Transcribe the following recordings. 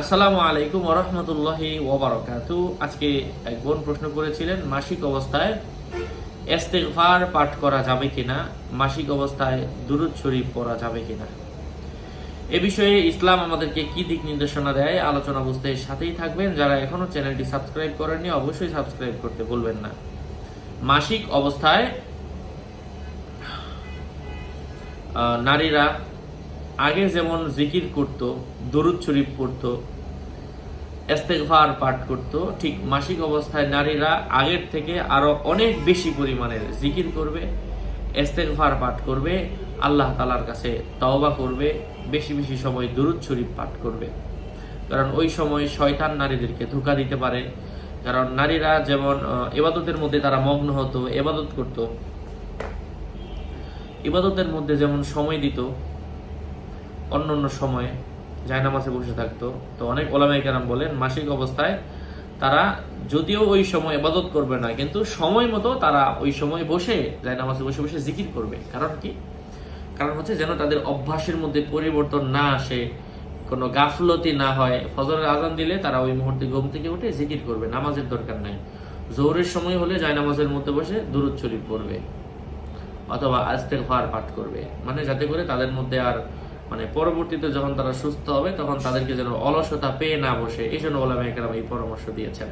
আসসালামু আলাইকুম ওয়া রাহমাতুল্লাহি ওয়া বারাকাতুহু। আজকে এক বোন প্রশ্ন করেছিলেন, মাসিক অবস্থায় ইস্তিগফার পাঠ করা যাবে কিনা, মাসিক অবস্থায় দুরূদ শরীফ পড়া যাবে কিনা। এ বিষয়ে ইসলাম আমাদেরকে কি দিক নির্দেশনা দেয়, আলোচনা বুঝতে সাথেই থাকবেন। যারা এখনো চ্যানেলটি সাবস্ক্রাইব করেননি অবশ্যই সাবস্ক্রাইব করতে ভুলবেন না। মাসিক অবস্থায় নারীরা আগে যেমন জিকির করত, দরুদ শরীফ পড়তো, ইস্তিগফার পাঠ করত, ঠিক মাসিক অবস্থায় নারীরা আগের থেকে আরো অনেক বেশি পরিমাণের জিকির করবে, ইস্তিগফার পাঠ করবে, আল্লাহ তাআলার কাছে তওবা করবে, বেশি বেশি সময় দরুদ শরীফ পাঠ করবে। কারণ ওই সময় শয়তান নারীদেরকে ধোঁকা দিতে পারে। কারণ নারীরা যেমন ইবাদতের মধ্যে তারা মগ্ন হতো, ইবাদত করত, ইবাদতের মধ্যে যেমন সময় দিত, অন্যান্য সময়ে জায়নামাজে বসে থাকতো। তো অনেক ওলামায়ে কেরাম বলেন, মাসিক অবস্থায় তারা যদিও ওই সময় ইবাদত করবে না, কিন্তু সময় মতো তারা ওই সময় বসে জায়নামাজে বসে বসে জিকির করবে। কারণ কি? কারণ হচ্ছে যেন তাদের অভ্যাসের মধ্যে পরিবর্তন না আসে, কোনো গাফলতি না হয়। ফজরের আজান দিলে তারা ওই মুহূর্তে ঘুম থেকে উঠে জিকির করবে, নামাজের দরকার নাই। জোহরের সময় হলে জায়নামাজের মধ্যে বসে দুরূদ শরীফ পড়বে অথবা ইস্তিগফার পাঠ করবে, মানে যাতে করে তাদের মধ্যে আর পরবর্তীতে যখন তারা সুস্থ হবে তখন তাদেরকে যেন অলসতা পেয়ে না বসে। এই জন্য ওলামায়ে কেরাম এই পরামর্শ দিয়েছেন।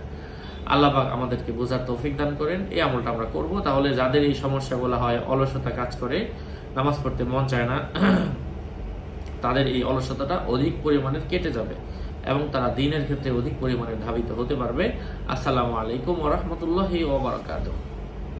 আল্লাহ পাক আমাদেরকে বোঝার তৌফিক দান করেন। এই আমলটা আমরা করব, তাহলে যাদের এই সমস্যাগুলো হয়, অলসতা কাজ করে, নামাজ পড়তে মন চায় না, তাদের এই অলসতাটা অধিক পরিমাণে কেটে যাবে এবং তারা দ্বীনের ক্ষেত্রে অধিক পরিমাণে ধাবিত হতে পারবে। আসসালামু আলাইকুম ওয়া রাহমাতুল্লাহি ওয়া বারাকাতুহু।